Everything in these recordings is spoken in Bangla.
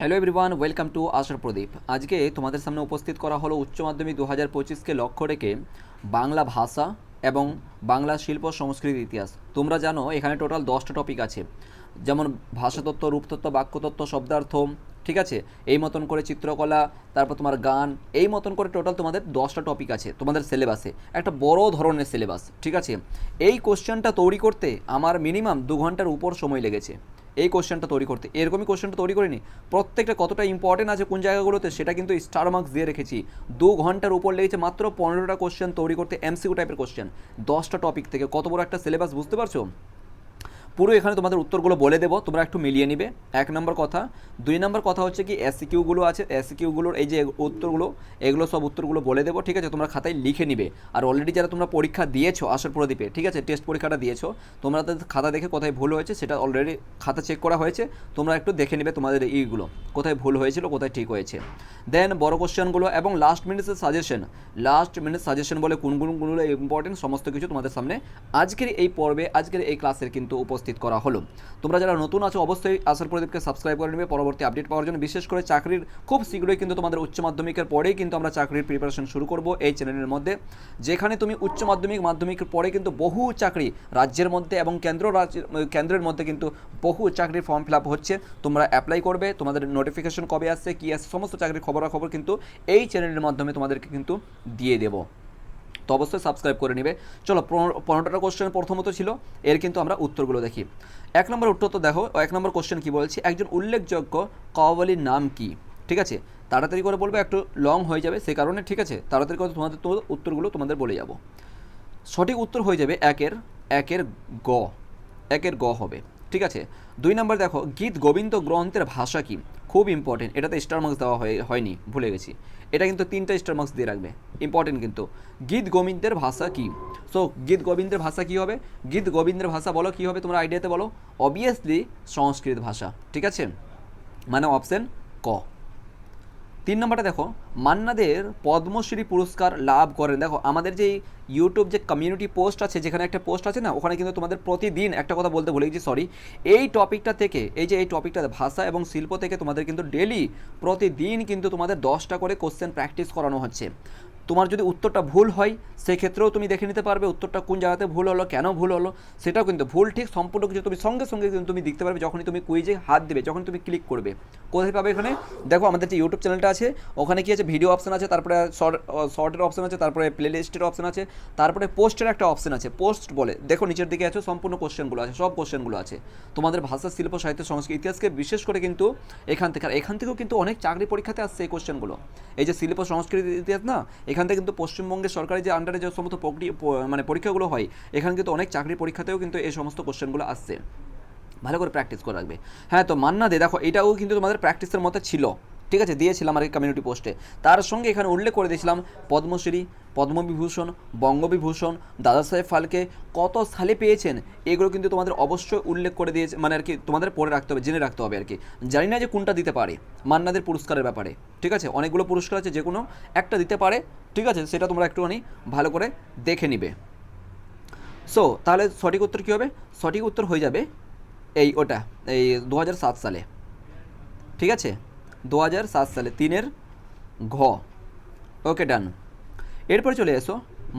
হ্যালো এভরিওয়ান, ওয়েলকাম টু আশার প্রদীপ। আজকে তোমাদের সামনে উপস্থিত করা হলো উচ্চ মাধ্যমিক 2025কে লক্ষ্য রেখে বাংলা ভাষা এবং বাংলা শিল্প সংস্কৃতির ইতিহাস। তোমরা জানো এখানে টোটাল 10টা টপিক আছে, যেমন ভাষাতত্ত্ব, রূপতত্ত্ব, বাক্যতত্ত্ব, শব্দার্থ, ঠিক আছে, এই মতন করে চিত্রকলা, তারপর তোমার গান, এই মতন করে টোটাল তোমাদের 10টা টপিক আছে তোমাদের সিলেবাসে। একটা বড় ধরনের সিলেবাস, ঠিক আছে। এই কোশ্চেনটা তৈরি করতে আমার মিনিমাম 2 ঘন্টার উপর সময় লেগেছে। এই কোশ্চেনটা তৈরি করতে এরকমই কোশ্চেনটা তৈরি করিনি। প্রত্যেকটা কতটা ইম্পর্টেন্ট আছে কোন জায়গাগুলোতে সেটা কিন্তু স্টার মার্কস দিয়ে রেখেছি। 2 ঘন্টার উপর লেগেছে মাত্র 15টা কোশ্চেন তৈরি করতে, এমসিকিউ টাইপের কোশ্চেন, 10টা টপিক থেকে। কত বড় একটা সিলেবাস, বুঝতে পারছো? পুরো এখানে তোমাদের উত্তরগুলো বলে দেবো, তোমরা একটু মিলিয়ে নিবে। 1 নম্বর কথা। 2 নম্বর কথা হচ্ছে কি এসিকিউগুলো আছে, এসিকিউগুলোর এই যে উত্তরগুলো, এগুলো সব উত্তরগুলো বলে দেবো, ঠিক আছে। তোমরা খাতায় লিখে নিবে। আর অলরেডি যারা তোমরা পরীক্ষা দিয়েছো আশার প্রদীপে, ঠিক আছে, টেস্ট পরীক্ষাটা দিয়েছো, তোমরা তাদের খাতা দেখে কোথায় ভুল হয়েছে সেটা অলরেডি খাতা চেক করা হয়েছে, তোমরা একটু দেখে নেবে তোমাদের এইগুলো কোথায় ভুল হয়েছিল, কোথায় ঠিক হয়েছে। দেন বড় কোশ্চেনগুলো এবং লাস্ট মিনিট সাজেশন বলে কোনগুলো ইম্পর্টেন্ট সমস্ত কিছু তোমাদের সামনে আজকের এই পর্বে, আজকের এই ক্লাসের কিন্তু উপস্থিত করা হলো। তোমরা যারা নতুন আছো অবশ্যই আশার প্রদীপকে সাবস্ক্রাইব করে নেবে পরবর্তী আপডেট পাওয়ার জন্য। বিশেষ করে চাকরির খুব শীঘ্রই কিন্তু তোমাদের উচ্চ মাধ্যমিকের পরেই কিন্তু আমরা চাকরির প্রিপারেশন শুরু করব এই চ্যানেলের মধ্যে, যেখানে তুমি উচ্চ মাধ্যমিকের পরে কিন্তু বহু চাকরি রাজ্যের মধ্যে এবং কেন্দ্রের মধ্যে কিন্তু বহু চাকরির ফর্ম ফিল আপ হচ্ছে। তোমরা অ্যাপ্লাই করবে, তোমাদের নোটিফিকেশন কবে আসছে কী আসছে সমস্ত চাকরির খবরাখবর কিন্তু এই চ্যানেলের মাধ্যমে তোমাদেরকে কিন্তু দিয়ে দেবো। তো অবশ্যই সাবস্ক্রাইব করে নেবে। চলো, 15টা কোশ্চেন প্রথমত ছিল, এর কিন্তু আমরা উত্তরগুলো দেখি। 1 নম্বর উত্তর তো দেখো, 1 নম্বর কোশ্চেন কী বলছি, একজন উল্লেখযোগ্য কওয়ালির নাম কি? ঠিক আছে, তাড়াতাড়ি করে বলবে, একটু লং হয়ে যাবে সে কারণে, ঠিক আছে। তাড়াতাড়ি করে তোমাদের উত্তরগুলো তোমাদের বলে যাব। সঠিক উত্তর হয়ে যাবে একের গ হবে, ঠিক আছে। 2 নম্বর দেখো, গীত গোবিন্দ গ্রন্থের ভাষা কি? খুব ইম্পর্টেন্ট, এটাতে স্টার মার্কস দেওয়া হয়নি, ভুলে গেছি। এটা কিন্তু 3টা স্টার মার্কস দিয়ে রাখবে, ইম্পর্টেন্ট কিন্তু। গীত গোবিন্দের ভাষা কি? সো গীত গোবিন্দের ভাষা কি হবে? গীত গোবিন্দের ভাষা বলো কি হবে, তোমরা আইডিয়াতে বলো। অবভিয়াসলি সংস্কৃত ভাষা, ঠিক আছে, মানে অপশন ক। 3 নম্বরটা দেখো, মান্না দের পদ্মশ্রী পুরস্কার লাভ করেন। দেখো আমাদের যে ইউটিউব যে কমিউনিটি পোস্ট আছে, যেখানে একটা পোস্ট আছে না, ওখানে কিন্তু তোমাদের প্রতিদিন একটা কথা বলতে ভুলে গেছি, সরি। এই টপিকটা থেকে, এই টপিকটা ভাষা এবং শিল্প থেকে তোমাদের কিন্তু ডেলি প্রতিদিন কিন্তু তোমাদের 10টা করে কোশ্চেন প্র্যাকটিস করানো হচ্ছে। তোমার যদি উত্তরটা ভুল হয় সেক্ষেত্রেও তুমি দেখে নিতে পারবে উত্তরটা কোন জায়গাতে ভুল হলো, কেন ভুল হলো, সেটাও কিন্তু ভুল ঠিক সম্পূর্ণ কিছু তুমি সঙ্গে সঙ্গে কিন্তু তুমি দেখতে পারবে যখনই তুমি কুইজে হাত দেবে, যখন তুমি ক্লিক করবে। কোথায় পাবে? এখানে দেখো আমাদের যে ইউটিউব চ্যানেলটা আছে ওখানে কি আছে, ভিডিও অপশন আছে, তারপরে শর্টের অপশন আছে, তারপরে প্লে লিস্টের অপশন আছে, তারপরে পোস্টের একটা অপশন আছে, পোস্ট বলে দেখো নিচের দিকে আছে, সম্পূর্ণ কোশ্চেনগুলো আছে, সব কোশ্চেনগুলো আছে তোমাদের ভাষা, শিল্প, সাহিত্য, সংস্কৃতি, ইতিহাসকে বিশেষ করে কিন্তু এখান থেকেও কিন্তু অনেক চাকরি পরীক্ষাতে আসছে এই কোশ্চেনগুলো। এই যে শিল্প, সংস্কৃতি, ইতিহাস না, এখান থেকে কিন্তু পশ্চিমবঙ্গের সরকারি যে আন্ডারে যে সমস্ত মানে পরীক্ষাগুলো হয়, এখানে কিন্তু অনেক চাকরি পরীক্ষাতেও কিন্তু এই সমস্ত কোশ্চেনগুলো আসছে। ভালো করে প্র্যাকটিস করে রাখবে। হ্যাঁ, তো মান্না দে দেখো এটাও কিন্তু তোমাদের প্র্যাকটিসের মধ্যে ছিল, ঠিক আছে, দিয়েছিলাম আর কি কমিউনিটি পোস্টে। তার সঙ্গে এখানে উল্লেখ করে দিয়েছিলাম পদ্মশ্রী, পদ্মবিভূষণ, বঙ্গবিভূষণ, দাদা সাহেব ফালকে কত সালে পেয়েছেন, এগুলো কিন্তু তোমাদের অবশ্যই উল্লেখ করে দিয়েছে, মানে আর কি তোমাদের পড়ে রাখতে হবে, জেনে রাখতে হবে আর কি। জানি না যে কোনটা দিতে পারে মান্নাদের পুরস্কারের ব্যাপারে, ঠিক আছে, অনেকগুলো পুরস্কার আছে, যে কোনো একটা দিতে পারে, ঠিক আছে, সেটা তোমরা একটুখানি ভালো করে দেখে নিবে। সো তাহলে সঠিক উত্তর কী হবে? সঠিক উত্তর হয়ে যাবে ওটা 2007 সালে, ঠিক আছে, 2007 সালে 3-এর ঘ। ওকে, ডান। এরপর চলে এসো,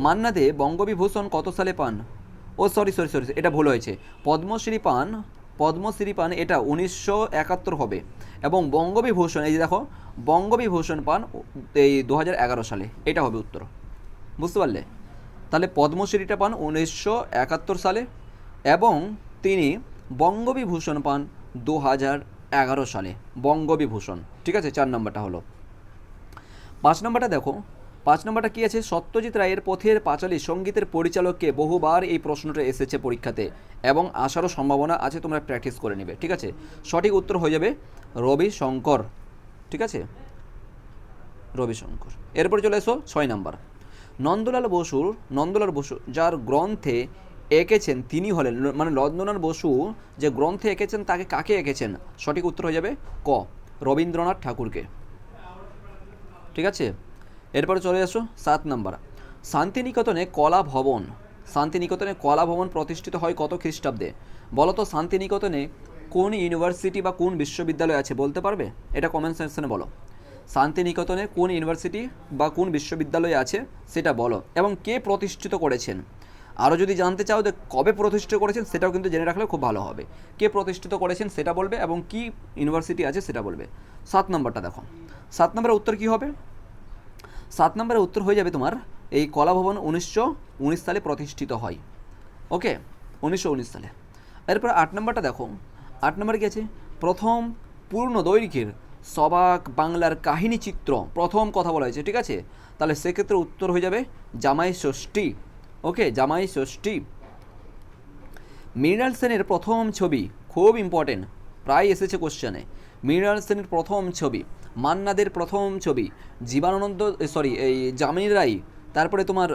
মান্না দে বঙ্গবিভূষণ কত সালে পান? ও সরি, এটা ভুল হয়েছে। পদ্মশ্রী পান এটা 1971 হবে, এবং বঙ্গবিভূষণ এই যে দেখো, বঙ্গবিভূষণ পান এই 2011 সালে, এটা হবে উত্তর, বুঝতে পারলে? তাহলে পদ্মশ্রীটা পান 1971 সালে এবং তিনি বঙ্গবিভূষণ পান 2011 সালে, বঙ্গবিভূষণ, ঠিক আছে। 4 নম্বরটা হলো। 5 নম্বরটা দেখো, 5 নম্বরটা কী আছে, সত্যজিৎ রায়ের পথের পাঁচালী সঙ্গীতের পরিচালককে? বহুবার এই প্রশ্নটা এসেছে পরীক্ষাতে এবং আসারও সম্ভাবনা আছে, তোমরা প্র্যাকটিস করে নেবে, ঠিক আছে। সঠিক উত্তর হয়ে যাবে রবিশঙ্কর, ঠিক আছে, রবিশঙ্কর। এরপরে চলে এসো 6 নম্বর, নন্দলাল বসু যার গ্রন্থে এঁকেছেন তিনি হলেন, মানে নন্দলাল বসু যে গ্রন্থে এঁকেছেন তাকে কাকে এঁকেছেন? সঠিক উত্তর হয়ে যাবে ক, রবীন্দ্রনাথ ঠাকুরকে, ঠিক আছে। এরপরে চলে আসো 7 নম্বর, শান্তিনিকেতনে কলা ভবন প্রতিষ্ঠিত হয় কত খ্রিস্টাব্দে? বলো তো শান্তিনিকেতনে কোন ইউনিভার্সিটি বা কোন বিশ্ববিদ্যালয় আছে বলতে পারবে? এটা কমেন্ট সেকশনে বলো। শান্তিনিকেতনে কোন ইউনিভার্সিটি বা কোন বিশ্ববিদ্যালয় আছে সেটা বলো, এবং কে প্রতিষ্ঠিত করেছেন। আরও যদি জানতে চাও যে কবে প্রতিষ্ঠিত করেছেন সেটাও কিন্তু জেনে রাখলে খুব ভালো হবে। কে প্রতিষ্ঠিত করেছেন সেটা বলবে এবং কি ইউনিভার্সিটি আছে সেটা বলবে। 7 নম্বরটা দেখো, 7 নম্বরের উত্তর কী হবে? 7 নম্বরের উত্তর হয়ে যাবে তোমার এই কলাভবন 1919 সালে প্রতিষ্ঠিত হয়। ওকে, 1919 সালে। এরপর 8 নম্বরটা দেখো, 8 নম্বরে কী আছে? প্রথম পূর্ণ দৈর্ঘ্যের সবাক বাংলার কাহিনী চিত্র প্রথম কথা বলা হয়েছে, ঠিক আছে? তাহলে সেক্ষেত্রে উত্তর হয়ে যাবে জামাই ষষ্ঠী। ওকে, জামাই ষষ্ঠী। মৃণাল সেনের প্রথম ছবি, খুব ইম্পর্টেন্ট, প্রায় এসেছে কোশ্চেনে। মৃণাল সেনের প্রথম ছবি, মান্নাদের প্রথম ছবি, জীবনানন্দ এই যামিনী রায়, তারপরে তোমার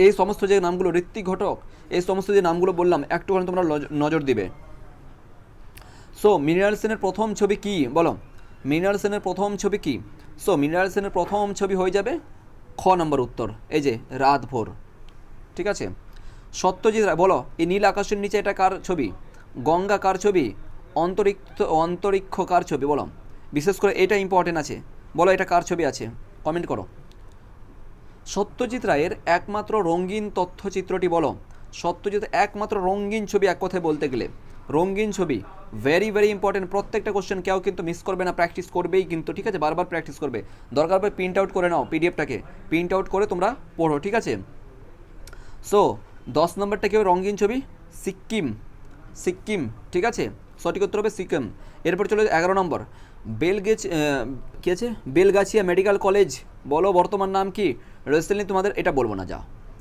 এই সমস্ত যে নামগুলো, ঋত্বিক ঘটক, এই সমস্ত যে নামগুলো বললাম একটুখানি তোমরা নজর দিবে। সো মৃণাল সেনের প্রথম ছবি কি বলো? মৃণাল সেনের প্রথম ছবি কি? সো মৃণাল সেনের প্রথম ছবি হয়ে যাবে খ নম্বর উত্তর, এই যে রাত ভোর, ঠিক আছে? সত্যজিৎ রায় বলো, এই নীল আকাশের নিচে এটা কার ছবি? গঙ্গা কার ছবি? অন্তরিক্ষ কার ছবি বলো? বিশেষ করে এটা ইম্পর্টেন্ট আছে, বলো এটা কার ছবি আছে, কমেন্ট করো। সত্যজিৎ রায়ের একমাত্র রঙিন তথ্যচিত্রটি বলো। সত্যজিৎ একমাত্র রঙিন ছবি, এক কথায় বলতে গেলে রঙিন ছবি, ভেরি ভেরি ইম্পর্টেন্ট। প্রত্যেকটা কোশ্চেন কেউ কিন্তু মিস করবে না, প্র্যাকটিস করবেই কিন্তু, ঠিক আছে? বারবার প্র্যাকটিস করবে, দরকার পড়ে প্রিন্ট আউট করে নাও, পিডিএফটাকে প্রিন্ট আউট করে তোমরা পড়ো, ঠিক আছে? সো 10 নম্বরটা কী হবে? রঙিন ছবি, সিক্কিম, সিক্কিম, ঠিক আছে? সঠিক উত্তর হবে সিকিম। এরপর চলে 11 নম্বর, কী আছে? বেলগাছিয়া মেডিকেল কলেজ বলো বর্তমান নাম কি? রিসেন্টলি তোমাদের এটা বলবো না, যা,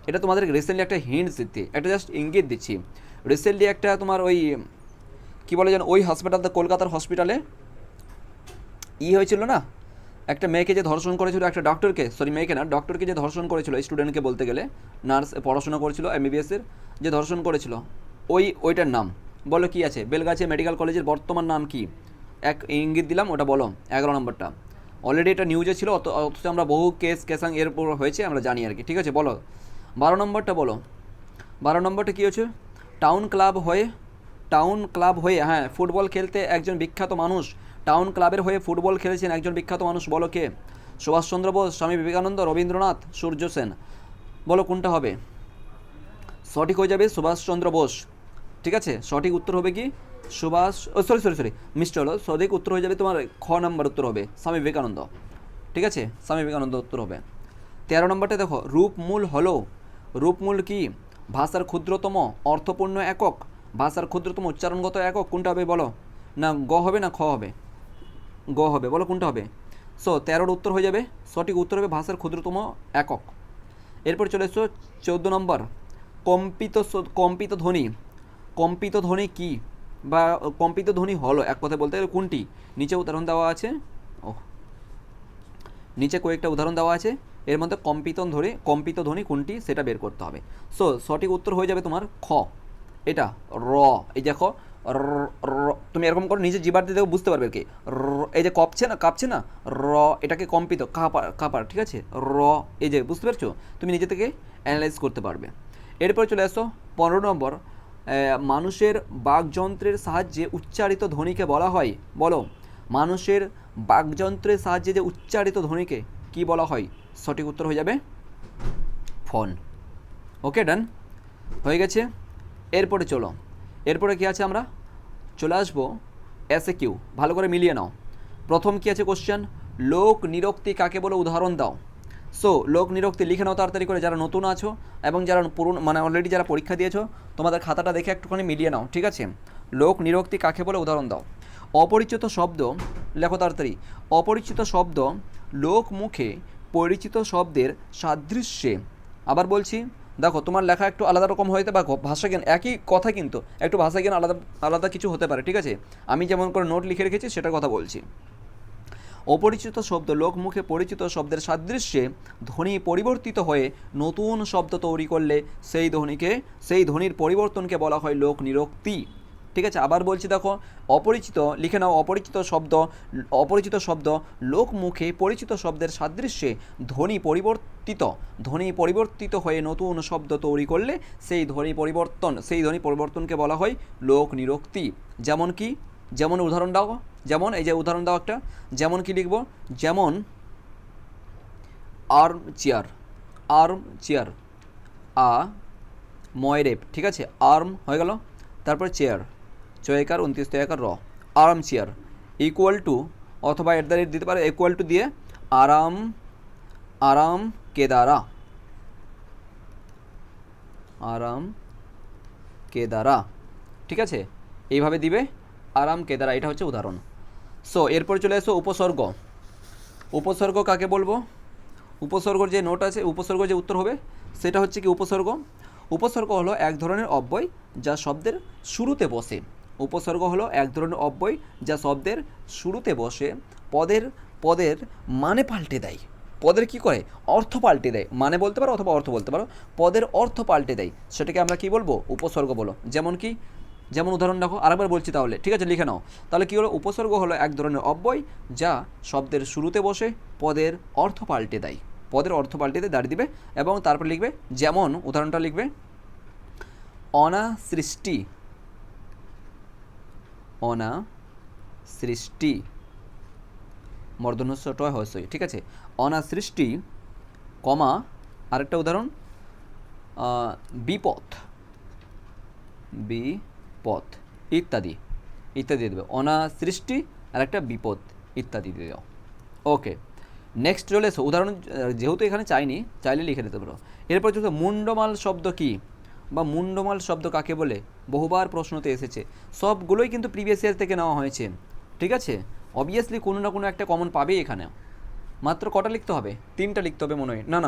এটা তোমাদের রিসেন্টলি একটা হিন্টস দিচ্ছি, একটা জাস্ট ইঙ্গিত দিচ্ছি। রিসেন্টলি একটা তোমার ওই কী বলে যেন, ওই হসপিটালটা কলকাতার হসপিটালে হয়েছিল না, একটা মেয়েকে যে ধর্ষণ করেছিল, একটা ডক্টরকে, মেয়েকে না, ডক্টরকে যে ধর্ষণ করেছিল, স্টুডেন্টকে বলতে গেলে, নার্স পড়াশোনা করেছিল এমবিবিএসের, যে ধর্ষণ করেছিল, ওইটার নাম বলো কি আছে? বেলগাছিয়া মেডিকেল কলেজের বর্তমান নাম কি? এক ইঙ্গিত দিলাম, ওটা বলো। 11 নম্বরটা অলরেডি এটা নিউজে ছিল, অথচ আমরা বহু কেসাং এর উপর হয়েছে আমরা জানি আর কি, ঠিক আছে? বলো 12 নম্বরটা বলো। 12 নম্বরটা কী হচ্ছে? টাউন ক্লাব হয়ে হ্যাঁ ফুটবল খেলতে একজন বিখ্যাত মানুষ, টাউন ক্লাবের হয়ে ফুটবল খেলেছেন একজন বিখ্যাত মানুষ, বলো কে? সুভাষচন্দ্র বোস, স্বামী বিবেকানন্দ, রবীন্দ্রনাথ, সূর্য সেন, বলো কোনটা হবে? সঠিক হয়ে যাবে সুভাষচন্দ্র বোস, ঠিক আছে? সঠিক উত্তর হবে কি? মিস্টার হলো, সঠিক উত্তর হয়ে যাবে তোমার খ নম্বর উত্তর হবে স্বামী বিবেকানন্দ, ঠিক আছে? স্বামী বিবেকানন্দ উত্তর হবে। 13 নম্বরটা দেখো, রূপমূল হলো, রূপমূল কি? ভাষার ক্ষুদ্রতম অর্থপূর্ণ একক, ভাষার ক্ষুদ্রতম উচ্চারণগত একক, কোনটা হবে বলো? না গ হবে না খ হবে? গ হবে, বলো কোনটা হবে? সো 13 উত্তর হয়ে যাবে, সঠিক উত্তর হবে ভাষার ক্ষুদ্রতম একক। এরপর চলে এসো 14 নম্বর, কম্পিত ধ্বনি, কম্পিত ধ্বনি কি বা কম্পিত ধ্বনি হলো এক কথায় বলতে গেলে কোনটি? নিচে উদাহরণ দেওয়া আছে, নিচে কয়েকটা উদাহরণ দেওয়া আছে, এর মধ্যে কম্পিত ধ্বনি কোনটি সেটা বের করতে হবে। সো সঠিক উত্তর হয়ে যাবে তোমার খ, এটা র। এই দেখো তুমি এরকম করে নিজে জিবার দিয়ে দেখো, বুঝতে পারবে কি এই যে কাঁপছে না, র, এটাকে কম্পিত, কাঁপার, ঠিক আছে? র, এই যে বুঝতে পারছো, তুমি নিজে থেকে অ্যানালাইজ করতে পারবে। এরপর চলে আসো 15 নম্বর, মানুষের বাকযন্ত্রের সাহায্যে উচ্চারিত ধ্বনিকে বলা হয়, বলো মানুষের বাকযন্ত্রের সাহায্যে যে উচ্চারিত ধ্বনিকে কি বলা হয়? সঠিক উত্তর হয়ে যাবে ফোন। ওকে, ডান হয়ে গেছে। এরপরে চলো, এরপরে কী আছে? আমরা চলে আসবো SAQ, ভালো করে মিলিয়ে নাও। প্রথম কী আছে কোশ্চেন? লোক নিরক্তি কাকে বলে উদাহরণ দাও। সো লোক নিরক্তি লিখে নাও তাড়াতাড়ি করে, যারা নতুন আছো এবং যারা পুরনো মানে অলরেডি যারা পরীক্ষা দিয়েছো, তোমাদের খাতাটা দেখে একটুখানি মিলিয়ে নাও, ঠিক আছে? লোক নিরক্তি কাকে বলে উদাহরণ দাও। অপরিচিত শব্দ লেখো তাড়াতাড়ি। অপরিচিত শব্দ লোক মুখে পরিচিত শব্দের সাদৃশ্যে, আবার বলছি দেখো তোমার লেখা একটু আলাদা রকম হইতে বা ভাষাজ্ঞান একই কথা কিন্তু একটু ভাষাজ্ঞান আলাদা আলাদা কিছু হতে পারে, ঠিক আছে? আমি যেমন করে নোট লিখে রেখেছি সেটার কথা বলছি। অপরিচিত শব্দ লোক মুখে পরিচিত শব্দের সাদৃশ্যে ধ্বনি পরিবর্তিত হয়ে নতুন শব্দ তৈরি করলে সেই ধ্বনির পরিবর্তনকে বলা হয় লোক নিরক্তি। ঠিক আছে, আবার বলছি দেখো, অপরিচিত লিখে নাও, অপরিচিত শব্দ লোক মুখে পরিচিত শব্দের সাদৃশ্যে ধ্বনি পরিবর্তিত হয়ে নতুন শব্দ তৈরি করলে সেই ধ্বনি পরিবর্তনকে বলা হয় লোক নিরুক্তি। যেমন কি, যেমন উদাহরণ দাও, যেমন এই যে উদাহরণ দাও একটা, যেমন কি লিখবো, যেমন আর্ম চেয়ার ময়রেপ, ঠিক আছে, আর্ম হয়ে গেল, তারপর চেয়ার, চয়কার 29 তয়কার র, আরাম চেয়ার ইকুয়াল টু, অথবা এট দ্য রেট দিতে পারে, ইকুয়াল টু দিয়ে আরাম কেদারা, ঠিক আছে, এইভাবে দিবে আরাম কেদারা, এটা হচ্ছে উদাহরণ। সো এরপর চলে এসো উপসর্গ কাকে বলবো? উপসর্গর যে নোট আছে, উপসর্গ যে উত্তর হবে সেটা হচ্ছে কি উপসর্গ হলো এক ধরনের অব্যয় যা শব্দের শুরুতে বসে। উপসর্গ হলো এক ধরনের অব্যয় যা শব্দের শুরুতে বসে পদের মানে পাল্টে দেয়। পদের কি করে? অর্থ পাল্টে দেয়, মানে বলতে পারো অথবা অর্থ বলতে পারো, পদের অর্থ পাল্টে দেয়, সেটাকে আমরা কি বলবো? উপসর্গ বলো। যেমন কি, যেমন উদাহরণ দেখো, আরেকবার বলছি তাহলে, ঠিক আছে, লিখে নাও তাহলে। কী হলো? উপসর্গ হলো এক ধরনের অব্যয় যা শব্দের শুরুতে বসে পদের অর্থ পাল্টে দেয়, দাঁড়িয়ে দিবে এবং তারপর লিখবে, যেমন উদাহরণটা লিখবে, অনাসৃষ্টি মূর্ধন্য ট হ্রস্বই, ঠিক আছে, অনাসৃষ্টি কমা আরেকটা উদাহরণ, বিপদ ইত্যাদি দিয়ে দেবে। অনাসৃষ্টি আর একটা বিপদ ইত্যাদি দিয়ে দাও। ওকে, নেক্সট চলে এসো উদাহরণ, যেহেতু এখানে চাইলে লিখে দিতে পারো। এরপর চলছে মুন্ডমাল শব্দ কি, বা মুন্ডমাল শব্দ কাকে বলে? বহুবার প্রশ্নতে এসেছে, সবগুলোই কিন্তু প্রিভিয়াস ইয়ার থেকে নেওয়া হয়েছে, ঠিক আছে। অবভিয়াসলি কোনো না কোনো একটা কমন পাবেই এখানে। মাত্র কটা লিখতে হবে? 3টা লিখতে হবে মনে হয়, না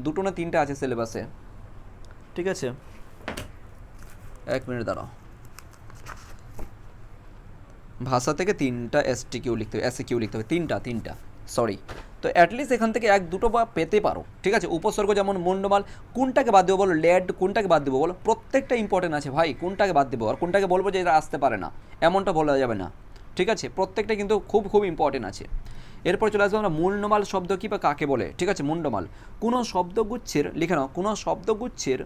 2টো না 3টা আছে সিলেবাসে, ঠিক আছে। 1 মিনিট দাঁড়াও, ভাষা থেকে 3টা এসটিকিউ লিখতে হবে, এসএকিউ লিখতে হবে, 3টা সরি। তো অ্যাটলিস্ট এখান থেকে 1-2টো বা পেতে পারো, ঠিক আছে। উপসর্গ যেমন মুন্ডমাল, কোনটাকে বাদ দেবো বলো? ল্যাড, কোনটাকে বাদ দেবো বলো? প্রত্যেকটা ইম্পর্টেন্ট আছে ভাই, কোনটাকে বাদ দেবো আর কোনটাকে বলবো যে এটা আসতে পারে না, এমনটা বলা যাবে না, ঠিক আছে। প্রত্যেকটা কিন্তু খুব ইম্পর্টেন্ট আছে। এরপর চলে আসবো আমরা মুন্ডমাল শব্দ কি বা কাকে বলে, ঠিক আছে। মুন্ডমাল কোনো শব্দগুচ্ছের, লিখে নাও, কোনো শব্দগুচ্ছের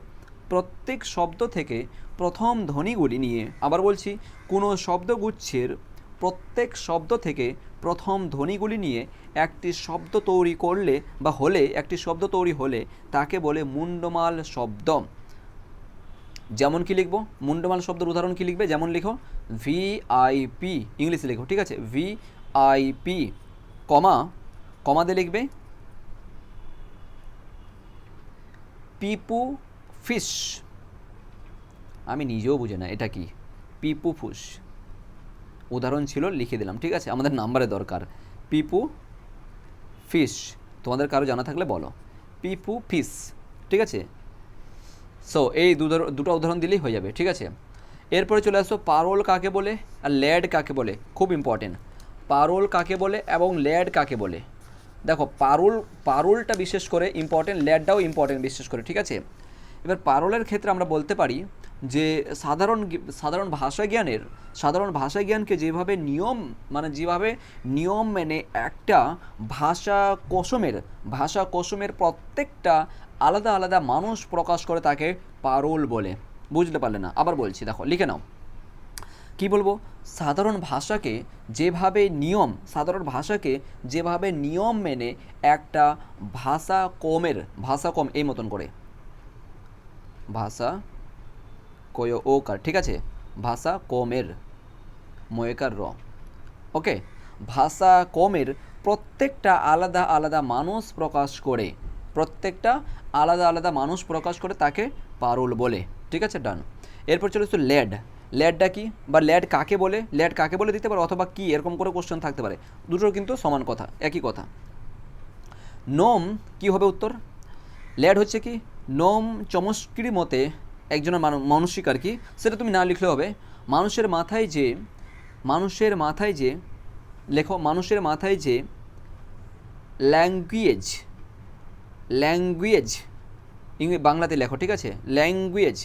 প্রত্যেক শব্দ থেকে প্রথম ধ্বনিগুলি নিয়ে, আবার বলছি, কোনো শব্দগুচ্ছের প্রত্যেক শব্দ থেকে প্রথম ধ্বনিগুলি নিয়ে একটি শব্দ তৈরি করলে বা হলে, একটি শব্দ তৈরি হলে তাকে বলে মুন্ডমাল শব্দ। যেমন কি লিখবো? মুন্ডমাল শব্দের উদাহরণ কি লিখবে? যেমন লিখো ভিআইপি, ইংলিশে লিখো, ঠিক আছে, ভিআইপি, কমা দিয়ে লিখবে পিপু ফিশ। আমি নিজেও বুঝি না এটা কি, পিপু ফুস, উদাহরণ ছিল লিখে দিলাম, ঠিক আছে, আমাদের নাম্বারে দরকার। পিপু ফিশ, তোমাদের কারো জানা থাকলে বলো, পিপু ফিশ, ঠিক আছে। সো এই দুটো উদাহরণ দিলেই হয়ে যাবে, ঠিক আছে। এরপরে চলে আসো পারোল কাকে বলে আর ল্যাড কাকে বলে, খুব ইম্পর্টেন্ট। পারোল কাকে বলে এবং ল্যাড কাকে বলে? দেখো, পারোলটা বিশেষ করে ইম্পর্টেন্ট, ল্যাডটাও ইম্পর্টেন্ট বিশেষ করে, ঠিক আছে। এবার পারোলের ক্ষেত্রে আমরা বলতে পারি যে সাধারণ ভাষা জ্ঞানকে যেভাবে নিয়ম মেনে একটা ভাষা কোষমের প্রত্যেকটা আলাদা আলাদা মানুষ প্রকাশ করে তাকে পারোল বলে। বুঝতে পারলে না? আবার বলছি, দেখো লিখে নাও, কি বলবো? সাধারণ ভাষাকে যেভাবে নিয়ম মেনে একটা ভাষা কম এই মতন করে, ভাষা কয় ওকার, ঠিক আছে, ভাষা কমের ময়কার র, ওকে, ভাষা কমের প্রত্যেকটা আলাদা আলাদা মানুষ প্রকাশ করে তাকে পারোল বলে, ঠিক আছে, ডান। এরপর চলে এসো ল্যাডটা কি বা ল্যাড কাকে বলে দিতে পারো, অথবা কি, এরকম করে কোশ্চেন থাকতে পারে। দুটোর কিন্তু সমান কথা, একই কথা। নোম কি হবে উত্তর? ল্যাড হচ্ছে কি, নোম চমস্কির মতে একজনের মানসিক আর কি, সেটা তুমি না লিখলে হবে। মানুষের মাথায় যে ল্যাঙ্গুয়েজ বাংলাতে লেখো, ঠিক আছে, ল্যাঙ্গুয়েজ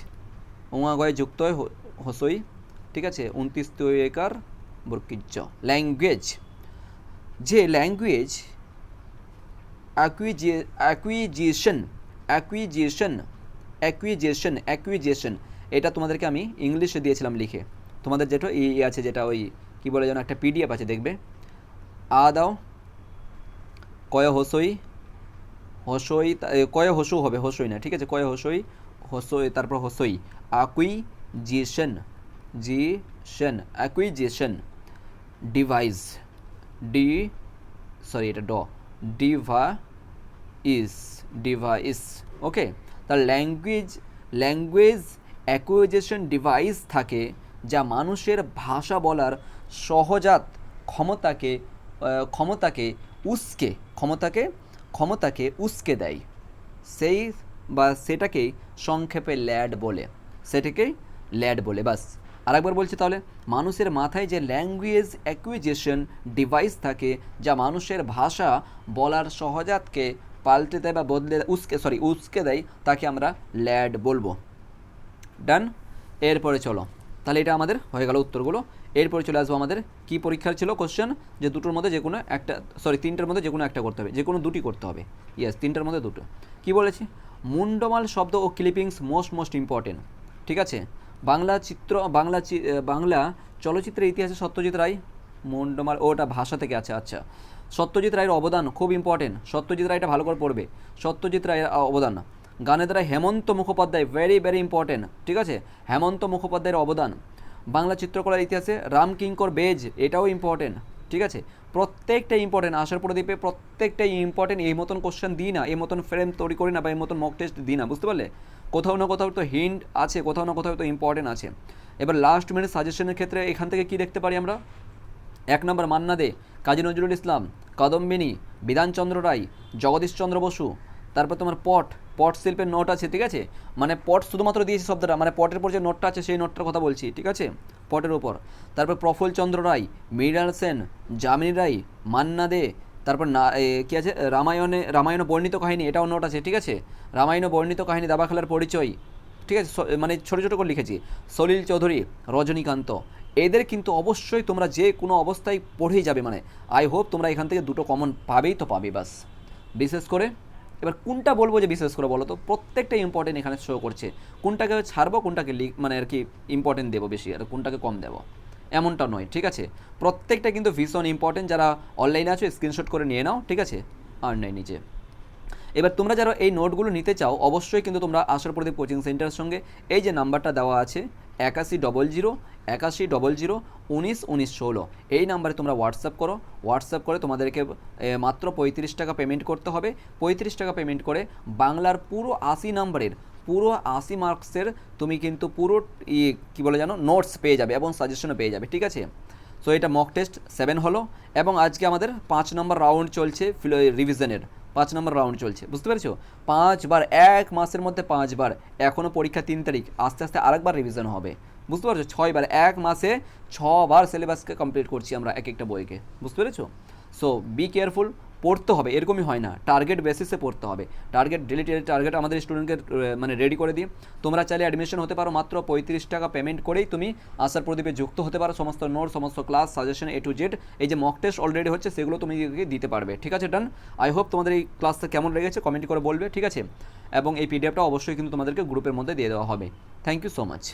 উঙা গয়ে যুক্ত হয় হসই ঠিক আছে 29 তৈকার বর্কিজ্য ল্যাঙ্গুয়েজ যে ল্যাঙ্গুয়েজ অ্যাকুইজিশন এটা তোমাদেরকে আমি ইংলিশে দিয়েছিলাম লিখে, তোমাদের যেটা আছে যেটা ওই কী বলে যেন একটা পিডিএফ আছে দেখবে, দাও কয় হসই কয় হসু হবে, হসই না, ঠিক আছে, কয় হসই তারপর হসই অ্যাকুইজিশন ডিভাইস এটা ডিভাইস ওকে। তার ল্যাঙ্গুয়েজ অ্যাকুইজিশন ডিভাইস থাকে যা মানুষের ভাষা বলার সহজাত ক্ষমতাকে উস্কে দেয়, সেটাকেই সংক্ষেপে ল্যাড বলে বাস। আরেকবার বলছি তাহলে, মানুষের মাথায় যে ল্যাঙ্গুয়েজ অ্যাকুইজিশন ডিভাইস থাকে যা মানুষের ভাষা বলার সহজাতকে পাল্টে দেয় বা উস্কে দেয়, তাকে আমরা ল্যাড বলবো। ডান। এরপরে চলো, তাহলে এটা আমাদের হয়ে গেল উত্তরগুলো। এরপরে চলে আসবো আমাদের কি পরীক্ষার ছিল কোশ্চেন, যে দুটোর মধ্যে যে কোনো একটা, তিনটার মধ্যে যে কোনো একটা করতে হবে, যে কোনো দুটি করতে হবে। ইয়েস, তিনটার মধ্যে দুটো। কি বলেছি, মুন্ডমাল শব্দ ও ক্লিপিংস মোস্ট ইম্পর্টেন্ট। ঠিক আছে, বাংলা চলচ্চিত্রের ইতিহাসে সত্যজিৎ রায়, মুন্ডমাল ওটা ভাষা থেকে আছে, আচ্ছা। সত্যজিৎ রায়ের অবদান খুব ইম্পর্টেন্ট, সত্যজিৎ রায়টা ভালো করে পড়বে, সত্যজিৎ রায়ের অবদান। গানের দ্বারা Hemanta Mukhopadhyay, very very important, ঠিক আছে, হেমন্ত মুখোপাধ্যায়ের অবদান। বাংলা চিত্রকলার ইতিহাসে রামকিঙ্কর বেজ, এটাও ইম্পর্টেন্ট, ঠিক আছে, প্রত্যেকটাই ইম্পর্টেন্ট। আসার প্রদীপে প্রত্যেকটাই ইম্পর্টেন্ট। এই মতন কোশ্চেন দিই না, এই মতন ফ্রেম তৈরি করি না, বা এই মতন মক টেস্ট দিই না, বুঝতে পারলে? কোথাও না কোথাও তো হিন্ট আছে, কোথাও না কোথাও তো ইম্পর্টেন্ট আছে। এবার লাস্ট মিনিট সাজেশনের ক্ষেত্রে এখান থেকে কি দেখতে পারি আমরা? 1 নম্বর মান্না দে, কাজী নজরুল ইসলাম, কাদম্বিনী, বিধানচন্দ্র রায়, জগদীশচন্দ্র বসু। তারপর তোমার পট শিল্পের নোট আছে, ঠিক আছে, মানে পট শুধুমাত্র দিয়েছি শব্দটা, মানে পটের উপর যে নোটটা আছে সেই নোটটার কথা বলছি, ঠিক আছে, পটের উপর। তারপর প্রফুল্লচন্দ্র রায়, মৃণাল সেন, যামিনী রায়, মান্না দে। তারপর কী আছে, রামায়ণ বর্ণিত কাহিনী, এটাও নোট আছে, ঠিক আছে, রামায়ণ বর্ণিত কাহিনী, দাবা খেলার পরিচয়, ঠিক আছে, মানে ছোটো ছোটো করে লিখেছি। সলিল চৌধুরী, রজনীকান্ত। এদের কিন্তু অবশ্যই তোমরা যে কোনো অবস্থায় পড়েই যাবে, মানে আই হোপ তোমরা এখান থেকে দুটো কমন পাবেই তো পাবে বাস। বিশেষ করে এবার কোনটা বলবো যে বিশেষ করে বলো তো, প্রত্যেকটা ইম্পর্টেন্ট এখানে শো করছে, কোনটাকে ছাড়বো, কোনটাকে মানে আর কি ইম্পর্টেন্ট দেবো বেশি, আর কোনটাকে কম দেবো এমনটা নয়, ঠিক আছে, প্রত্যেকটা কিন্তু ভীষণ ইম্পর্টেন্ট। যারা অনলাইনে আছো স্ক্রিনশট করে নিয়ে নাও, ঠিক আছে, আর নেই নিচে। এবার তোমরা যারা এই নোটগুলো নিতে চাও, অবশ্যই কিন্তু তোমরা আশার প্রদীপ কোচিং সেন্টারের সঙ্গে এই যে নাম্বারটা দেওয়া আছে 8100 এই নাম্বারে তোমরা হোয়াটসঅ্যাপ করো। হোয়াটসঅ্যাপ করে তোমাদেরকে মাত্র 35 টাকা পেমেন্ট করতে হবে। 35 টাকা পেমেন্ট করে বাংলার পুরো 80 নাম্বারের পুরো 80 মার্কসের তুমি কিন্তু পুরো কী বলে জানো নোটস পেয়ে যাবে এবং সাজেশনও পেয়ে যাবে, ঠিক আছে। সো এটা মক টেস্ট 7 হলো, এবং আজকে আমাদের 5 নম্বর রাউন্ড চলছে রিভিশনের, 5 নম্বর রাউন্ড চলছে, বুঝতে পেরেছো? 5 বার, 1 মাসের মধ্যে 5 বার, এখনও পরীক্ষা 3 তারিখ, আস্তে আস্তে আরেকবার রিভিশন হবে, বুঝতে পারছো? 6 বার, 1 মাসে 6 বার সিলেবাসকে কমপ্লিট করছি আমরা এক একটা বইকে, বুঝতে পেরেছো? সো বি কেয়ারফুল, পড়তে হবে, এরকমই হয় না, টার্গেট বেসিসে পড়তে হবে। ডেলি টার্গেট আমাদের স্টুডেন্টকে মানে রেডি করে দিই। তোমরা চাইলে অ্যাডমিশন হতে পারো মাত্র 35 টাকা পেমেন্ট করেই তুমি আশার প্রদীপে যুক্ত হতে পারো। সমস্ত নোট, সমস্ত class, suggestion A to Z, এই যে মক টেস্ট অলরেডি হচ্ছে সেগুলো তুমি দিতে পারবে, ঠিক আছে। ডান। আই হোপ তোমাদের এই ক্লাসটা কেমন লেগেছে কমেন্ট করে বলবে, ঠিক আছে, এবং এই পিডিএফটা অবশ্যই কিন্তু তোমাদেরকে গ্রুপের মধ্যে দিয়ে দেওয়া হবে। Thank you so much.